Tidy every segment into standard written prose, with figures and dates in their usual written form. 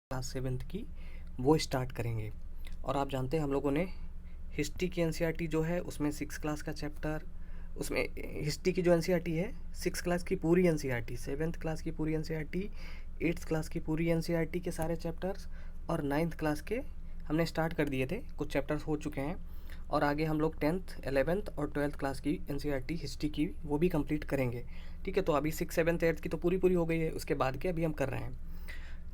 Class 7th की वो start करेंगे। और आप जानते हैं हम लोगों ने हिस्ट्री की एनसीईआरटी जो है उसमें 6 क्लास का चैप्टर, उसमें हिस्ट्री की जो एनसीईआरटी है 6 क्लास की पूरी एनसीईआरटी, 7th क्लास की पूरी एनसीईआरटी, 8th क्लास की पूरी एनसीईआरटी के सारे चैप्टर्स और 9th क्लास के हमने स्टार्ट कर दिए थे, कुछ चैप्टर्स हो चुके हैं। और आगे हम लोग 10th 11th और 12th क्लास की एनसीईआरटी हिस्ट्री की वो भी कंप्लीट करेंगे। ठीक है, तो अभी 6 7 8 की तो पूरी पूरी हो गई है, उसके बाद के अभी हम कर रहे हैं।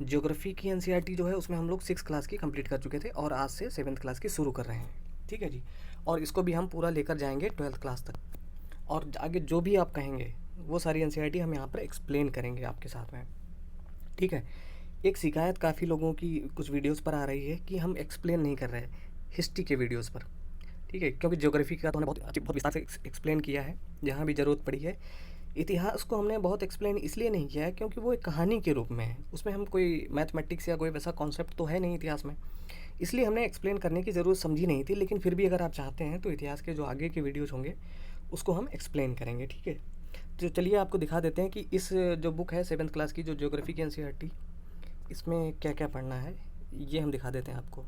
ज्योग्राफी की एनसीईआरटी जो है उसमें हम लोग 6 क्लास की कंप्लीट कर चुके थे और आज से 7th क्लास की शुरू कर रहे हैं। ठीक है जी, और इसको भी हम पूरा लेकर जाएंगे 12th क्लास तक। और आगे जो भी आप कहेंगे वो सारी एनसीईआरटी हम यहाँ पर एक्सप्लेन करेंगे आपके साथ में। ठीक है, एक शिकायत काफ़ी लोगों की कुछ वीडियोस पर आ रही है कि हम एक्सप्लेन नहीं कर रहे हिस्ट्री के वीडियोस पर। ठीक है, क्योंकि ज्योग्राफी का तो हमने बहुत विस्तार से एक्सप्लेन किया है जहाँ भी ज़रूरत पड़ी है। इतिहास को हमने बहुत एक्सप्लेन इसलिए नहीं किया है क्योंकि वो एक कहानी के रूप में है, उसमें हम कोई मैथमेटिक्स या कोई वैसा कॉन्सेप्ट तो है नहीं इतिहास में, इसलिए हमने एक्सप्लेन करने की ज़रूरत समझी नहीं थी। लेकिन फिर भी अगर आप चाहते हैं तो इतिहास के जो आगे के वीडियोज़ होंगे उसको हम एक्सप्लेन करेंगे। ठीक है, तो चलिए आपको दिखा देते हैं कि इस जो बुक है 7th क्लास की जो ज्योग्राफी की एनसीईआरटी, इसमें क्या क्या पढ़ना है ये हम दिखा देते हैं आपको।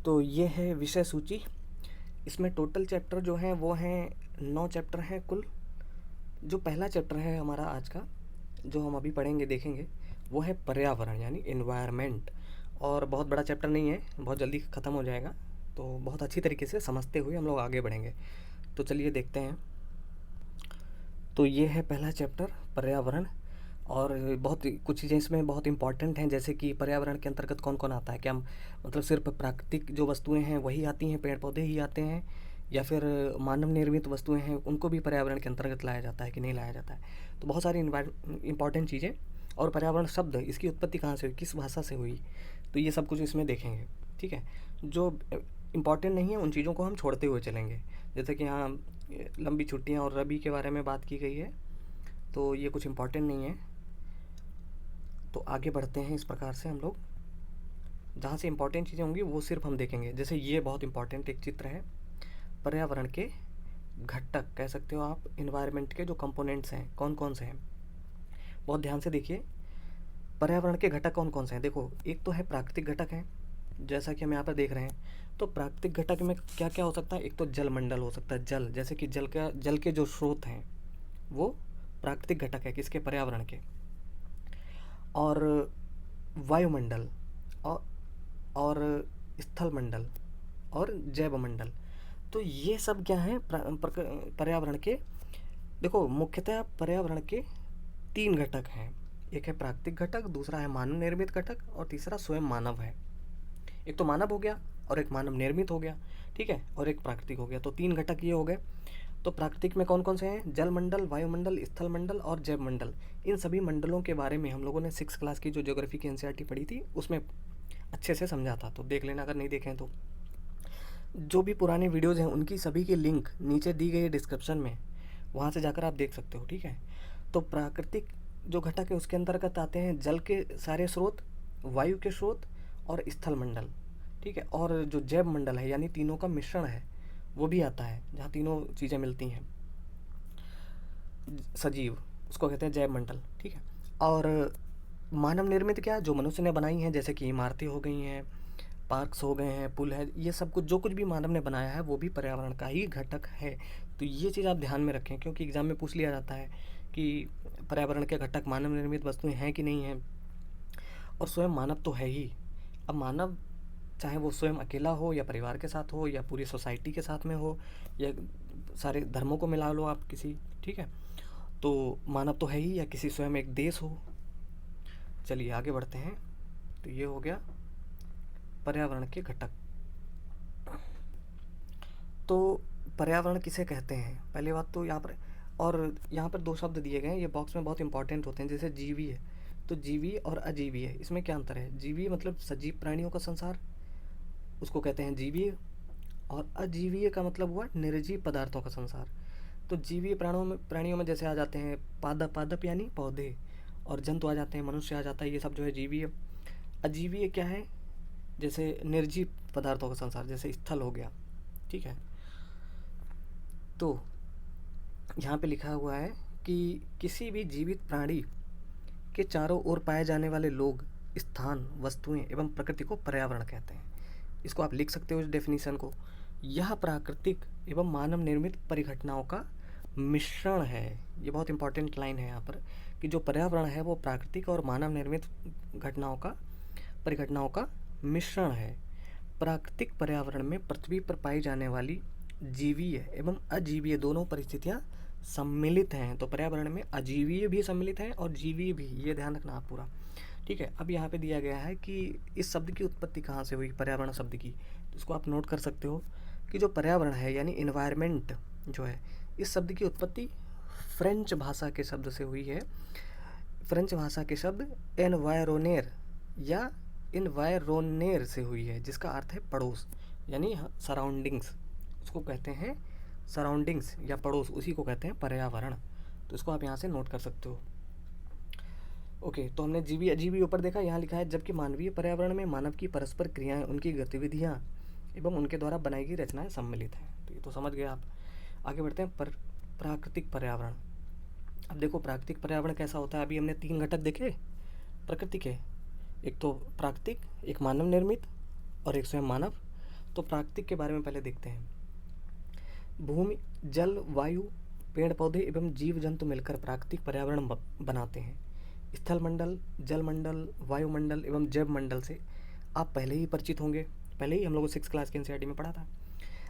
तो ये है विषय सूची। इसमें टोटल चैप्टर जो हैं वो हैं 9 चैप्टर हैं कुल। जो पहला चैप्टर है हमारा आज का जो हम अभी पढ़ेंगे देखेंगे वो है पर्यावरण यानी इन्वायरमेंट। और बहुत बड़ा चैप्टर नहीं है, बहुत जल्दी ख़त्म हो जाएगा, तो बहुत अच्छी तरीके से समझते हुए हम लोग आगे बढ़ेंगे। तो चलिए देखते हैं। तो ये है पहला चैप्टर पर्यावरण। और बहुत कुछ चीज़ें इसमें बहुत इंपॉर्टेंट हैं, जैसे कि पर्यावरण के अंतर्गत कौन कौन आता है, क्या मतलब सिर्फ प्राकृतिक जो वस्तुएं हैं वही आती हैं, पेड़ पौधे ही आते हैं, या फिर मानव निर्मित वस्तुएं हैं उनको भी पर्यावरण के अंतर्गत लाया जाता है कि नहीं लाया जाता है। तो बहुत सारी इंपॉर्टेंट चीज़ें। और पर्यावरण शब्द इसकी उत्पत्ति कहाँ से हुई, किस भाषा से हुई, तो ये सब कुछ इसमें देखेंगे। ठीक है, जो इम्पॉर्टेंट नहीं है उन चीज़ों को हम छोड़ते हुए चलेंगे। जैसे कि यहाँ लंबी छुट्टियाँ और रबी के बारे में बात की गई है, तो ये कुछ इम्पॉर्टेंट नहीं है। तो आगे बढ़ते हैं इस प्रकार से हम लोग, जहाँ से इम्पॉर्टेंट चीज़ें होंगी वो सिर्फ हम देखेंगे। जैसे ये बहुत इम्पॉर्टेंट एक चित्र है, पर्यावरण के घटक कह सकते हो आप, इन्वायरमेंट के जो कंपोनेंट्स हैं कौन कौन से हैं। बहुत ध्यान से देखिए, पर्यावरण के घटक कौन कौन से हैं। देखो, एक तो है प्राकृतिक घटक हैं, जैसा कि हम यहाँ पर देख रहे हैं। तो प्राकृतिक घटक में क्या क्या हो सकता है, एक तो जल मंडल हो सकता है, जल जैसे कि जल के जो स्रोत हैं वो प्राकृतिक घटक है किसके, पर्यावरण के। और वायुमंडल और और स्थल मंडल और जैव मंडल, तो ये सब क्या है पर्यावरण के। देखो, मुख्यतः पर्यावरण के 3 घटक हैं, एक है प्राकृतिक घटक, दूसरा है मानव निर्मित घटक और तीसरा स्वयं मानव है। एक तो मानव हो गया और एक मानव निर्मित हो गया, ठीक है, और एक प्राकृतिक हो गया। तो 3 घटक ये हो गए। तो प्राकृतिक में कौन कौन से हैं, जल मंडल, वायुमंडल, स्थल मंडल और जैव मंडल। इन सभी मंडलों के बारे में हम लोगों ने 6 क्लास की जो ज्योग्राफी की एनसीईआरटी पढ़ी थी उसमें अच्छे से समझा था, तो देख लेना अगर नहीं देखें तो। जो भी पुराने वीडियोज़ हैं उनकी सभी की लिंक नीचे दी गई है डिस्क्रिप्शन में, वहाँ से जाकर आप देख सकते हो। ठीक है, तो प्राकृतिक जो घटक है उसके अंतर्गत आते हैं जल के सारे स्रोत, वायु के स्रोत और स्थल मंडल। ठीक है, और जो जैव मंडल है यानी तीनों का मिश्रण है वो भी आता है, जहाँ तीनों चीज़ें मिलती हैं, सजीव, उसको कहते हैं जैव मंडल। ठीक है, और मानव निर्मित क्या है, जो मनुष्य ने बनाई हैं, जैसे कि इमारतें हो गई हैं, पार्क्स हो गए हैं, पुल है, ये सब कुछ जो कुछ भी मानव ने बनाया है वो भी पर्यावरण का ही घटक है। तो ये चीज़ आप ध्यान में रखें, क्योंकि एग्ज़ाम में पूछ लिया जाता है कि पर्यावरण के घटक मानव निर्मित वस्तुएं हैं कि नहीं हैं। और स्वयं मानव तो है ही। अब मानव चाहे वो स्वयं अकेला हो या परिवार के साथ हो या पूरी सोसाइटी के साथ में हो या सारे धर्मों को मिला लो आप किसी, ठीक है, तो मानव तो है ही, या किसी स्वयं एक देश हो। चलिए आगे बढ़ते हैं। तो ये हो गया पर्यावरण के घटक। तो पर्यावरण किसे कहते हैं, पहली बात तो यहाँ पर, और यहाँ पर 2 शब्द दिए गए हैं, ये बॉक्स में बहुत इंपॉर्टेंट होते हैं, जैसे जीवीय। तो जीवीय और अजीवीय, इसमें क्या अंतर है, जीवीय मतलब सजीव प्राणियों का संसार, उसको कहते हैं जीवीय, और अजीवीय का मतलब हुआ निर्जीव पदार्थों का संसार। तो जीवीय प्राणियों में जैसे आ जाते हैं पादप, पादप यानी पौधे, और जंतु आ जाते हैं, मनुष्य आ जाता है, ये सब जो है जीवीय। अजीवीय क्या है, जैसे निर्जीव पदार्थों का संसार, जैसे स्थल हो गया। ठीक है, तो यहाँ पे लिखा हुआ है कि किसी भी जीवित प्राणी के चारों ओर पाए जाने वाले लोग स्थान, वस्तुएं एवं प्रकृति को पर्यावरण कहते हैं। इसको आप लिख सकते हो इस डेफिनेशन को। यह प्राकृतिक एवं मानव निर्मित परिघटनाओं का मिश्रण है। ये बहुत इंपॉर्टेंट लाइन है यहाँ पर कि जो पर्यावरण है वो प्राकृतिक और मानव निर्मित परिघटनाओं का मिश्रण है। प्राकृतिक पर्यावरण में पृथ्वी पर पाई जाने वाली जीवीय एवं अजीवीय दोनों परिस्थितियां सम्मिलित हैं। तो पर्यावरण में अजीवीय भी सम्मिलित हैं और जीवीय भी, ये ध्यान रखना आप पूरा। ठीक है, अब यहाँ पे दिया गया है कि इस शब्द की उत्पत्ति कहाँ से हुई, पर्यावरण शब्द की। तो इसको आप नोट कर सकते हो कि जो पर्यावरण है यानी इन्वायरमेंट जो है, इस शब्द की उत्पत्ति फ्रेंच भाषा के शब्द से हुई है। फ्रेंच भाषा के शब्द एनवायरोनेर या इन्वायरोनेर से हुई है, जिसका अर्थ है पड़ोस यानी सराउंडिंग्स। उसको कहते हैं सराउंडिंग्स या पड़ोस, उसी को कहते हैं पर्यावरण। तो इसको आप यहाँ से नोट कर सकते हो। ओके, तो हमने जीवी अजीवी ऊपर देखा। यहाँ लिखा है जबकि मानवीय पर्यावरण में मानव की परस्पर क्रियाएं, उनकी गतिविधियाँ एवं उनके द्वारा बनाई गई रचनाएं सम्मिलित हैं। तो ये तो समझ गए आप। आगे बढ़ते हैं प्राकृतिक पर्यावरण। अब देखो प्राकृतिक पर्यावरण कैसा होता है। अभी हमने 3 घटक देखे प्रकृति के, एक तो प्राकृतिक, एक मानव निर्मित और एक स्वयं मानव। तो प्राकृतिक के बारे में पहले देखते हैं। भूमि, जल, वायु, पेड़ पौधे एवं जीव जंतु मिलकर प्राकृतिक पर्यावरण बनाते हैं। स्थल मंडल, जल मंडल, वायुमंडल एवं जैव मंडल से आप पहले ही परिचित होंगे, पहले ही हम लोगों 6 क्लास के एनसीईआरटी में पढ़ा था।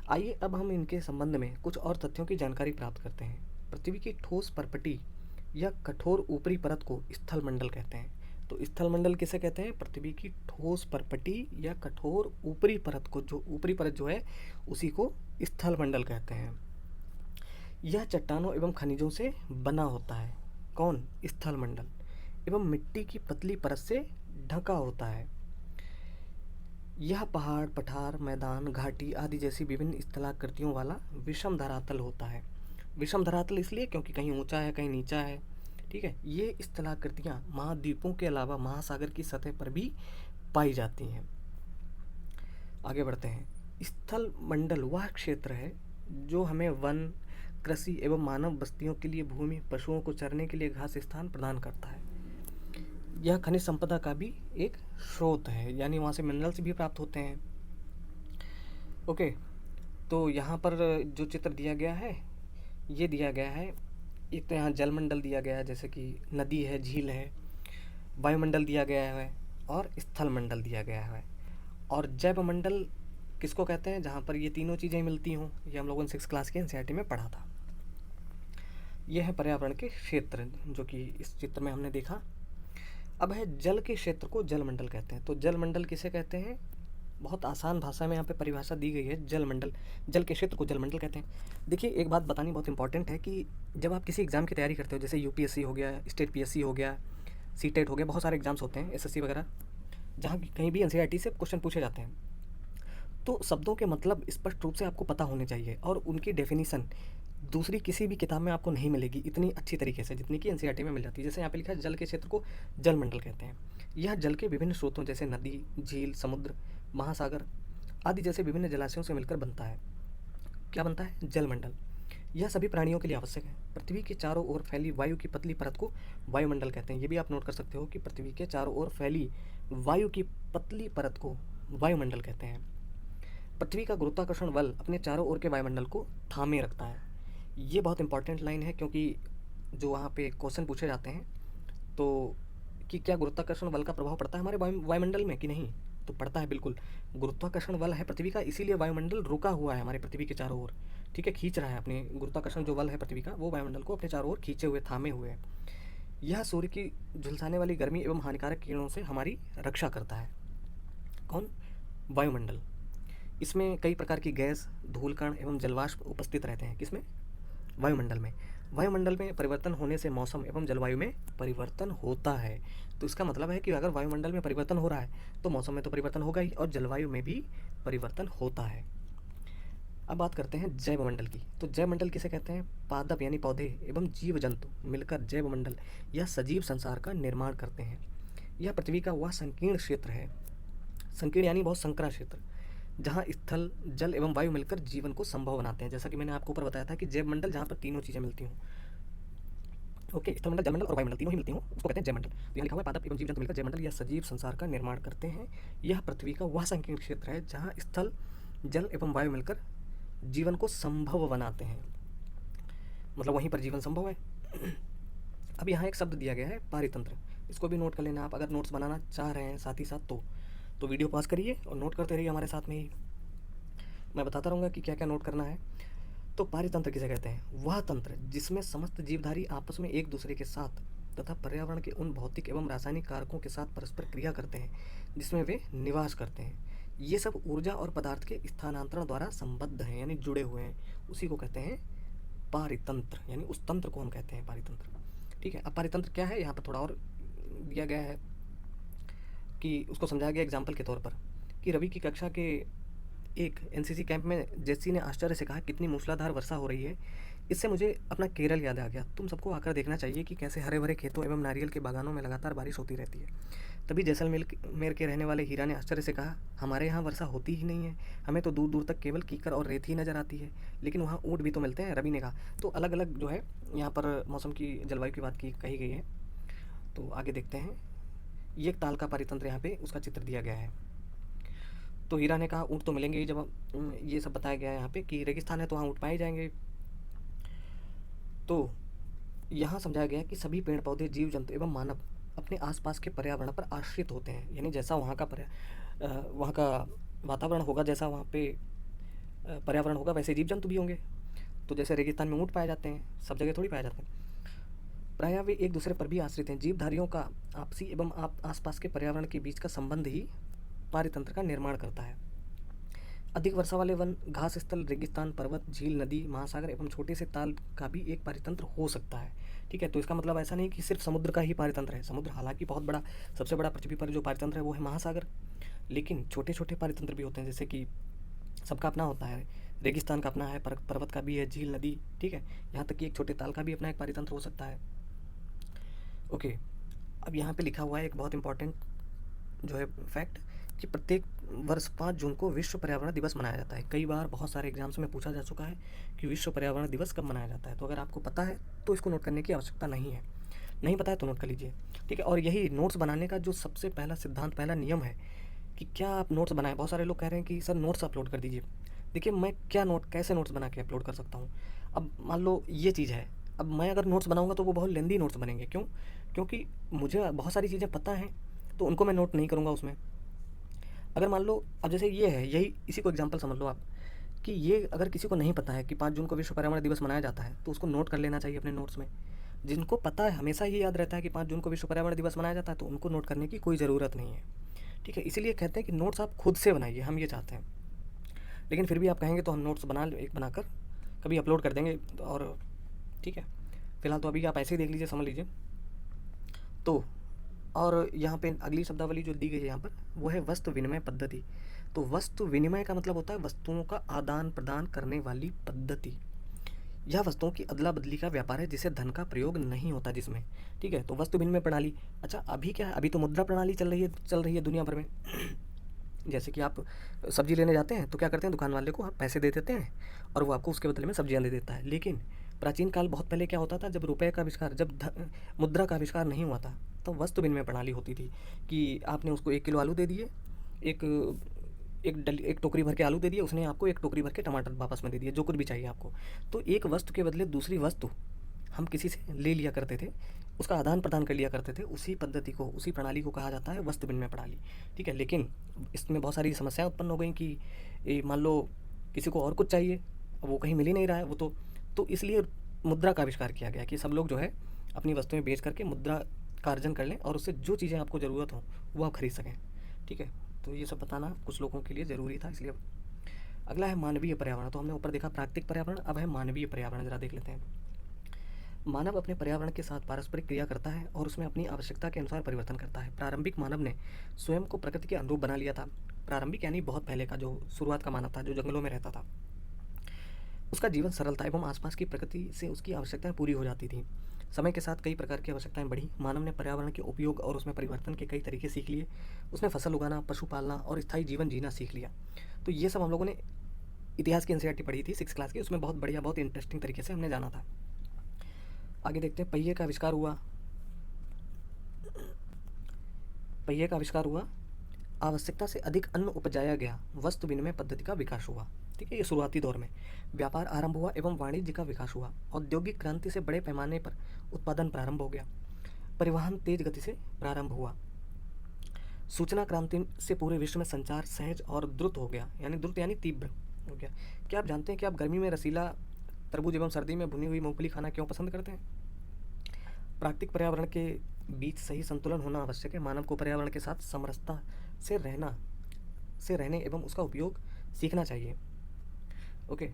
आइए अब हम इनके संबंध में कुछ और तथ्यों की जानकारी प्राप्त करते हैं। पृथ्वी की ठोस परपटी या कठोर ऊपरी परत को स्थल मंडल कहते हैं। तो स्थल मंडल किसे कहते हैं? पृथ्वी की ठोस परपटी या कठोर ऊपरी परत को, जो ऊपरी परत जो है उसी को स्थल मंडल कहते हैं। यह चट्टानों एवं खनिजों से बना होता है। कौन? स्थल मंडल। एवं मिट्टी की पतली परत से ढका होता है। यह पहाड़, पठार, मैदान, घाटी आदि जैसी विभिन्न स्थलाकृतियों वाला विषम धरातल होता है। विषम धरातल इसलिए क्योंकि कहीं ऊंचा है, कहीं नीचा है। ठीक है, ये स्थलाकृतियाँ महाद्वीपों के अलावा महासागर की सतह पर भी पाई जाती हैं। आगे बढ़ते हैं। स्थल मंडल वह क्षेत्र है जो हमें वन, कृषि एवं मानव बस्तियों के लिए भूमि, पशुओं को चरने के लिए घास स्थान प्रदान करता है। यह खनिज संपदा का भी एक स्रोत है, यानी वहाँ से मिनरल्स भी प्राप्त होते हैं। ओके, तो यहाँ पर जो चित्र दिया गया है, ये दिया गया है, एक तो यहाँ जलमंडल दिया गया है, जैसे कि नदी है, झील है। वायुमंडल दिया गया है और स्थल मंडल दिया गया है। और जैव मंडल किसको कहते हैं? जहाँ पर ये तीनों चीज़ें मिलती हों। ये हम लोगों ने 6 क्लास के एनसीईआरटी में पढ़ा था। यह है पर्यावरण के क्षेत्र जो कि इस चित्र में हमने देखा। अब है जल के क्षेत्र को जलमंडल कहते हैं। तो जलमंडल किसे कहते हैं? बहुत आसान भाषा में यहाँ पे परिभाषा दी गई है। जलमंडल, जल के क्षेत्र को जलमंडल कहते हैं। देखिए, एक बात बतानी बहुत इंपॉर्टेंट है कि जब आप किसी एग्ज़ाम की तैयारी करते हो, जैसे यूपीएससी हो गया, स्टेट पीएससी हो गया, सीटेट हो गया, बहुत सारे एग्जाम्स होते हैं, एसएससी वगैरह, जहाँ कहीं भी एनसीईआरटी से क्वेश्चन पूछे जाते हैं, तो शब्दों के मतलब स्पष्ट रूप से आपको पता होने चाहिए और उनकी डेफिनेशन दूसरी किसी भी किताब में आपको नहीं मिलेगी इतनी अच्छी तरीके से जितनी कि एनसीईआरटी में मिल जाती है। जैसे यहाँ पे लिखा है जल के क्षेत्र को जलमंडल कहते हैं। यह जल के विभिन्न स्रोतों जैसे नदी, झील, समुद्र, महासागर आदि जैसे विभिन्न जलाशयों से मिलकर बनता है। क्या बनता है? जलमंडल। यह सभी प्राणियों के लिए आवश्यक है। पृथ्वी के चारों ओर फैली वायु की पतली परत को वायुमंडल कहते हैं। ये भी आप नोट कर सकते हो कि पृथ्वी के चारों ओर फैली वायु की पतली परत को वायुमंडल कहते हैं। पृथ्वी का गुरुत्वाकर्षण बल अपने चारों ओर के वायुमंडल को थामे रखता है। ये बहुत इंपॉर्टेंट लाइन है क्योंकि जो वहाँ पे क्वेश्चन पूछे जाते हैं तो कि क्या गुरुत्वाकर्षण बल का प्रभाव पड़ता है हमारे वायुमंडल में कि नहीं, तो पड़ता है बिल्कुल। गुरुत्वाकर्षण बल है पृथ्वी का, इसीलिए वायुमंडल रुका हुआ है हमारे पृथ्वी के चारों ओर। ठीक है, खींच रहा है अपने गुरुत्वाकर्षण जो बल है पृथ्वी का, वो वायुमंडल को अपने चारों ओर खींचे हुए, थामे हुए है। यह सूर्य की झुलसाने वाली गर्मी एवं हानिकारक किरणों से हमारी रक्षा करता है। कौन? वायुमंडल। इसमें कई प्रकार की गैस, धूलकण एवं जलवाष्प उपस्थित रहते हैं। किसमें? वायुमंडल में। वायुमंडल में परिवर्तन होने से मौसम एवं जलवायु में परिवर्तन होता है। तो इसका मतलब है कि अगर वायुमंडल में परिवर्तन हो रहा है तो मौसम में तो परिवर्तन होगा ही और जलवायु में भी परिवर्तन होता है। अब बात करते हैं जैवमंडल की। तो जैवमंडल किसे कहते हैं? पादप यानी पौधे एवं जीव जंतु मिलकर जैवमंडल या सजीव संसार का निर्माण करते हैं। यह पृथ्वी का वह संकीर्ण क्षेत्र है, संकीर्ण यानी बहुत संकरा क्षेत्र, जहाँ स्थल, जल एवं वायु मिलकर जीवन को संभव बनाते हैं। जैसा कि मैंने आपको ऊपर बताया था कि जैवमंडल जहाँ पर तीनों चीज़ें मिलती हों। ओके, स्थलमंडल, जलमंडल और वायुमंडल तीनों ही मिलती हों उसको कहते हैं जयमंडल। तो यहाँ लिखा हुआ है पादप एवं जीव जंतु मिलकर जयमंडल या सजीव संसार का निर्माण करते हैं। यह पृथ्वी का वह संकीर्ण क्षेत्र है जहाँ स्थल, जल एवं वायु मिलकर जीवन को संभव बनाते हैं, मतलब वहीं पर जीवन संभव है। अब यहाँ एक शब्द दिया गया है पारितंत्र, इसको भी नोट कर लेना आप अगर नोट्स बनाना चाह रहे हैं साथ ही साथ तो वीडियो पॉज करिए और नोट करते रहिए हमारे साथ में ही। मैं बताता रहूँगा कि क्या क्या नोट करना है। तो पारितंत्र किसे कहते हैं? वह तंत्र जिसमें समस्त जीवधारी आपस में एक दूसरे के साथ तथा पर्यावरण के उन भौतिक एवं रासायनिक कारकों के साथ परस्पर क्रिया करते हैं जिसमें वे निवास करते हैं। ये सब ऊर्जा और पदार्थ के स्थानांतरण द्वारा संबद्ध हैं, यानी जुड़े हुए हैं, उसी को कहते हैं पारितंत्र, यानी उस तंत्र को हम कहते हैं पारितंत्र। ठीक है, अब पारितंत्र क्या है यहाँ पर थोड़ा और दिया गया है कि उसको समझाया गया एग्जाम्पल के तौर पर कि रवि की कक्षा के एक एनसीसी कैंप में जेसी ने आश्चर्य से कहा कितनी मूसलाधार वर्षा हो रही है, इससे मुझे अपना केरल याद आ गया। तुम सबको आकर देखना चाहिए कि कैसे हरे भरे खेतों एवं नारियल के बागानों में लगातार बारिश होती रहती है। तभी जैसलमेर के रहने वाले हीरा ने आश्चर्य से कहा हमारे यहाँ वर्षा होती ही नहीं है, हमें तो दूर दूर तक केवल कीकर और रेत ही नज़र आती है, लेकिन वहाँ ऊँट भी तो मिलते हैं। रवि ने कहा। तो अलग अलग जो है यहाँ पर मौसम की जलवायु की बात की कही गई है। तो आगे देखते हैं, ये एक ताल का पारितंत्र यहाँ पे उसका चित्र दिया गया है। तो हीरा ने कहा ऊँट तो मिलेंगे ही, जब ये सब बताया गया है यहाँ पे कि रेगिस्तान है तो वहाँ ऊँट पाए जाएंगे। तो यहाँ समझाया गया कि सभी पेड़ पौधे, जीव जंतु एवं मानव अपने आसपास के पर्यावरण पर आश्रित होते हैं, यानी जैसा वहाँ का वातावरण होगा, जैसा वहाँ पे पर्यावरण होगा वैसे जीव जंतु भी होंगे। तो जैसे रेगिस्तान में ऊँट पाए जाते हैं, सब जगह थोड़ी पाए जाते हैं, प्रायः वे एक दूसरे पर भी आश्रित हैं। जीवधारियों का आपसी एवं आसपास के पर्यावरण के बीच का संबंध ही पारितंत्र का निर्माण करता है। अधिक वर्षा वाले वन, घास स्थल, रेगिस्तान, पर्वत, झील, नदी, महासागर एवं छोटे से ताल का भी एक पारितंत्र हो सकता है। ठीक है, तो इसका मतलब ऐसा नहीं कि सिर्फ समुद्र का ही पारितंत्र है। समुद्र हालांकि बहुत बड़ा, सबसे बड़ा पृथ्वी पर जो पारितंत्र है वो है महासागर, लेकिन छोटे छोटे पारितंत्र भी होते हैं, जैसे कि सबका अपना होता है, रेगिस्तान का अपना है, पर्वत का भी है, झील, नदी, ठीक है, यहाँ तक कि एक छोटे ताल का भी अपना एक पारितंत्र हो सकता है। ओके, अब यहाँ पे लिखा हुआ है एक बहुत इंपॉर्टेंट जो है फैक्ट कि प्रत्येक वर्ष 5 जून को विश्व पर्यावरण दिवस मनाया जाता है। कई बार बहुत सारे एग्जाम्स में पूछा जा चुका है कि विश्व पर्यावरण दिवस कब मनाया जाता है। तो अगर आपको पता है तो इसको नोट करने की आवश्यकता नहीं है, नहीं पता है तो नोट कर लीजिए। ठीक है, और यही नोट्स बनाने का जो सबसे पहला सिद्धांत, पहला नियम है कि क्या आप नोट्स बनाएं। बहुत सारे लोग कह रहे हैं कि सर नोट्स अपलोड कर दीजिए। देखिए, मैं कैसे नोट्स बना के अपलोड कर सकता हूँ। अब मान लो ये चीज़ है, अब मैं अगर नोट्स बनाऊँगा तो वो बहुत लेंदी नोट्स बनेंगे। क्यों? क्योंकि मुझे बहुत सारी चीज़ें पता हैं, तो उनको मैं नोट नहीं करूँगा उसमें। अगर मान लो अब जैसे ये है, यही इसी को एग्जांपल समझ लो आप कि ये अगर किसी को नहीं पता है कि 5 जून को विश्व पर्यावरण दिवस मनाया जाता है, तो उसको नोट कर लेना चाहिए अपने नोट्स में। जिनको पता है, हमेशा ये याद रहता है कि 5 जून को विश्व पर्यावरण दिवस मनाया जाता है, तो उनको नोट करने की कोई ज़रूरत नहीं है। ठीक है, इसीलिए कहते हैं कि नोट्स आप खुद से बनाइए, हम ये चाहते हैं। लेकिन फिर भी आप कहेंगे तो हम नोट्स बनाकर कभी अपलोड कर देंगे। और ठीक है, फिलहाल तो अभी आप ऐसे ही देख लीजिए, समझ लीजिए। तो और यहाँ पे अगली शब्दावली जो दी गई है यहाँ पर, वो है वस्तु विनिमय पद्धति। तो वस्तु विनिमय का मतलब होता है वस्तुओं का आदान प्रदान करने वाली पद्धति। यह वस्तुओं की अदला बदली का व्यापार है जिसे धन का प्रयोग नहीं होता जिसमें। ठीक है, तो वस्तु विनिमय प्रणाली। अच्छा, अभी क्या है, अभी तो मुद्रा प्रणाली चल रही है दुनिया भर में। जैसे कि आप सब्जी लेने जाते हैं तो क्या करते हैं, दुकान वाले को आप पैसे दे देते हैं और वो आपको उसके बदले में सब्जियां दे देता है। लेकिन प्राचीन काल बहुत पहले क्या होता था, जब रुपए का आविष्कार, मुद्रा का आविष्कार नहीं हुआ था, तो वस्तु विनिमय प्रणाली होती थी कि आपने उसको 1 किलो आलू दे दिए, एक टोकरी भर के आलू दे दिए, उसने आपको 1 टोकरी भर के टमाटर वापस में दे दिए, जो कुछ भी चाहिए आपको। तो एक वस्तु के बदले दूसरी वस्तु हम किसी से ले लिया करते थे, उसका आदान प्रदान कर लिया करते थे। उसी पद्धति को, उसी प्रणाली को कहा जाता है वस्तु विनिमय प्रणाली। ठीक है, लेकिन इसमें बहुत सारी समस्याएं उत्पन्न हो गई कि मान लो किसी को और कुछ चाहिए, अब वो कहीं मिल ही नहीं रहा है वो तो इसलिए मुद्रा का आविष्कार किया गया कि सब लोग जो है अपनी वस्तुएं बेच करके मुद्रा का अर्जन कर लें और उससे जो चीज़ें आपको ज़रूरत हो वो आप खरीद सकें। ठीक है, तो ये सब बताना कुछ लोगों के लिए ज़रूरी था, इसलिए। अगला है मानवीय पर्यावरण। तो हमने ऊपर देखा प्राकृतिक पर्यावरण, अब है मानवीय पर्यावरण। ज़रा देख लेते हैं। मानव अपने पर्यावरण के साथ पारस्परिक क्रिया करता है और उसमें अपनी आवश्यकता के अनुसार परिवर्तन करता है। प्रारंभिक मानव ने स्वयं को प्रकृति के अनुरूप बना लिया था। प्रारंभिक यानी बहुत पहले का, जो शुरुआत का मानव था, जो जंगलों में रहता था, उसका जीवन सरल था एवं आसपास की प्रकृति से उसकी आवश्यकताएं पूरी हो जाती थी। समय के साथ कई प्रकार की आवश्यकताएं बढ़ी। मानव ने पर्यावरण के उपयोग और उसमें परिवर्तन के कई तरीके सीख लिए। उसने फसल उगाना, पशु पालना और स्थायी जीवन जीना सीख लिया। तो ये सब हम लोगों ने इतिहास की एनसीईआरटी पढ़ी थी 6th क्लास की, उसमें बहुत बढ़िया, बहुत इंटरेस्टिंग तरीके से हमने जाना था। आगे देखते हैं, पहिए का आविष्कार हुआ। पहिए का आविष्कार हुआ, आवश्यकता से अधिक अन्न उपजाया गया, वस्तु विनिमय पद्धति का विकास हुआ। ठीक है, ये शुरुआती दौर में व्यापार आरंभ हुआ एवं वाणिज्य का विकास हुआ। औद्योगिक क्रांति से बड़े पैमाने पर उत्पादन प्रारंभ हो गया। परिवहन तेज गति से प्रारंभ हुआ। सूचना क्रांति से पूरे विश्व में संचार सहज और द्रुत हो गया, यानी द्रुत यानी तीव्र हो गया। क्या आप जानते हैं कि आप गर्मी में रसीला तरबूज एवं सर्दी में भुनी हुई मूंगफली खाना क्यों पसंद करते हैं? प्राकृतिक पर्यावरण के बीच सही संतुलन होना आवश्यक है। मानव को पर्यावरण के साथ समरसता से रहने एवं उसका उपयोग सीखना चाहिए। ओके,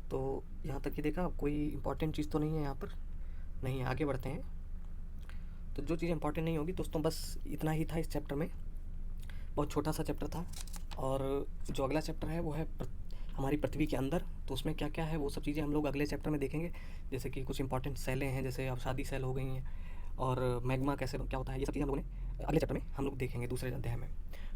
तो यहाँ तक ही देखा। कोई इंपॉर्टेंट चीज़ तो नहीं है यहाँ पर? नहीं, आगे बढ़ते हैं। तो जो चीज़ इंपॉर्टेंट नहीं होगी दोस्तों, बस इतना ही था इस चैप्टर में। बहुत छोटा सा चैप्टर था। और जो अगला चैप्टर है वो है हमारी पृथ्वी के अंदर। तो उसमें क्या क्या है वो सब चीज़ें हम लोग अगले चैप्टर में देखेंगे। जैसे कि कुछ इंपॉर्टेंट सेलें हैं, जैसे अवसादी सेल हो गई हैं, और मैग्मा कैसे क्या होता है, ये सब चीज़ें हम लोगों ने अगले चैप्टर में हम लोग देखेंगे, दूसरे अध्याय में।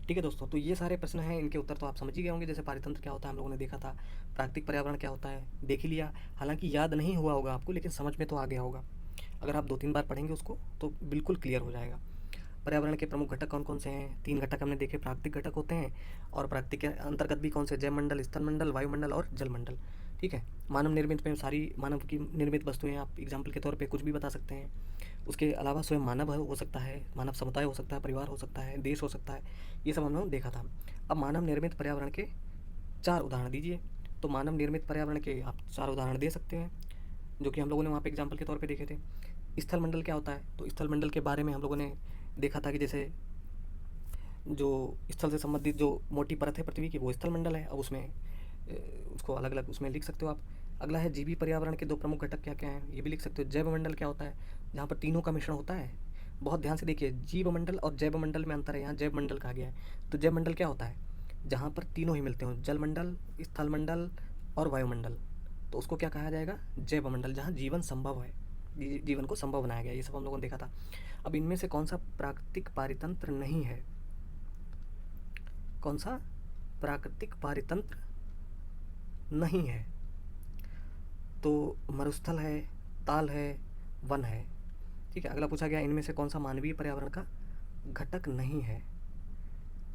ठीक है दोस्तों, तो ये सारे प्रश्न हैं, इनके उत्तर तो आप समझ ही गए होंगे। जैसे पारितंत्र क्या होता है हम लोगों ने देखा था, प्राकृतिक पर्यावरण क्या होता है देख ही लिया। हालांकि याद नहीं हुआ होगा आपको, लेकिन समझ में तो आ गया होगा। अगर आप 2-3 बार पढ़ेंगे उसको तो बिल्कुल क्लियर हो जाएगा। पर्यावरण के प्रमुख घटक कौन कौन से हैं? 3 घटक हमने देखे, प्राकृतिक घटक होते हैं। और प्राकृतिक के अंतर्गत भी कौन से? जयमंडल, स्थलमंडल, वायुमंडल और जलमंडल। ठीक है। मानव निर्मित में सारी मानव की निर्मित वस्तुएं, आप एग्जाम्पल के तौर पे कुछ भी बता सकते हैं। उसके अलावा स्वयं मानव हो सकता है, मानव समुदाय हो सकता है, परिवार हो सकता है, देश हो सकता है। ये सब हमने देखा था। अब मानव निर्मित पर्यावरण के 4 उदाहरण दीजिए। तो मानव निर्मित पर्यावरण के आप 4 उदाहरण दे सकते हैं, जो कि हम लोगों ने वहाँ पे एग्जाम्पल के तौर पे देखे थे। स्थलमंडल क्या होता है? तो स्थलमंडल के बारे में हम लोगों ने देखा था कि जैसे जो स्थल से संबंधित जो मोटी परत है पृथ्वी की, वो स्थलमंडल है। अब उसमें उसको अलग अलग उसमें लिख सकते हो आप। अगला है जीवी पर्यावरण के 2 प्रमुख घटक क्या क्या हैं, ये भी लिख सकते हो। जैव मंडल क्या होता है? जहाँ पर तीनों का मिश्रण होता है। बहुत ध्यान से देखिए, जीव मंडल और जैव मंडल में अंतर है, यहाँ जैव मंडल कहा गया है। तो जैव मंडल क्या होता है? जहाँ पर तीनों ही मिलते हो, जल मंडल, स्थल मंडल और वायुमंडल। तो उसको क्या कहा जाएगा? जैव मंडल, जहाँ जीवन संभव है, जीवन को संभव बनाया गया। ये सब हम लोगों ने देखा था। अब इनमें से कौन सा प्राकृतिक पारितंत्र नहीं है? कौन सा प्राकृतिक पारितंत्र नहीं है? तो मरुस्थल है, ताल है, वन है। ठीक है। अगला पूछा गया, इनमें से कौन सा मानवीय पर्यावरण का घटक नहीं है?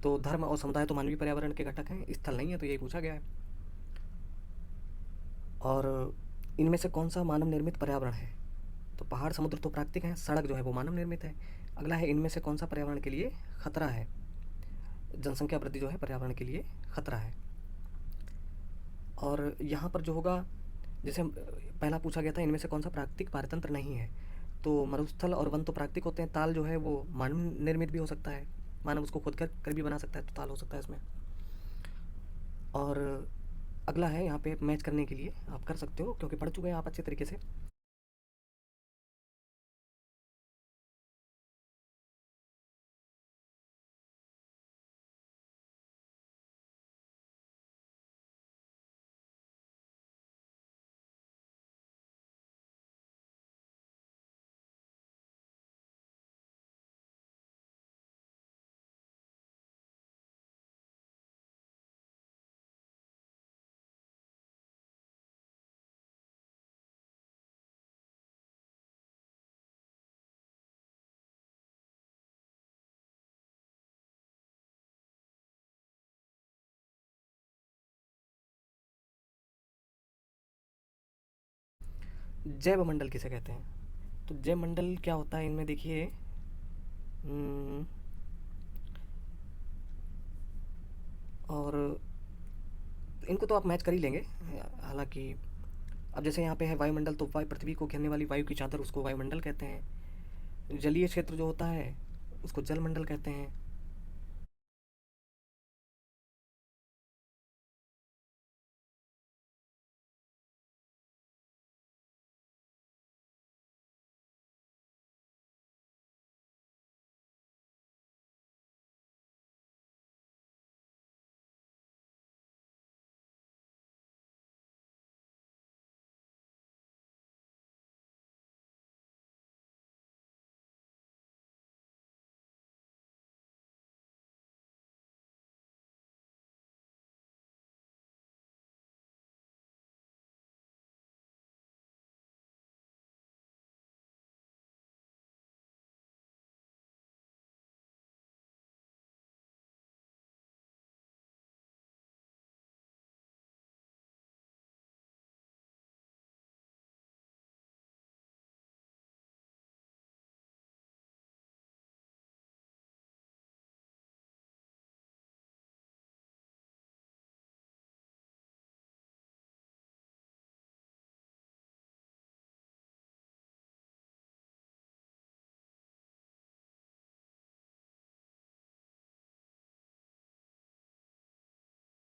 तो धर्म और समुदाय तो मानवीय पर्यावरण के घटक हैं, स्थल नहीं है, तो यही पूछा गया है। और इनमें से कौन सा मानव निर्मित पर्यावरण है? तो पहाड़ समुद्र तो प्राकृतिक हैं, सड़क जो है वो मानव निर्मित है। अगला है, इनमें से कौन सा पर्यावरण के लिए खतरा है? जनसंख्या वृद्धि जो है पर्यावरण के लिए खतरा है। और यहाँ पर जो होगा, जैसे पहला पूछा गया था, इनमें से कौन सा प्राकृतिक पारतंत्र नहीं है? तो मरुस्थल और वन तो प्राकृतिक होते हैं, ताल जो है वो मानव निर्मित भी हो सकता है, मानव उसको खोद कर भी बना सकता है, तो ताल हो सकता है इसमें। और अगला है, यहाँ पे मैच करने के लिए आप कर सकते हो, क्योंकि पढ़ चुके हैं आप अच्छे तरीके से। जैव मंडल किसे कहते हैं? तो जैव मंडल क्या होता है, इनमें देखिए, और इनको तो आप मैच कर ही लेंगे। हालांकि अब जैसे यहाँ पे है वायुमंडल, तो वायु, पृथ्वी को घेरने वाली वायु की चादर, उसको वायुमंडल कहते हैं। जलीय क्षेत्र जो होता है उसको जलमंडल कहते हैं।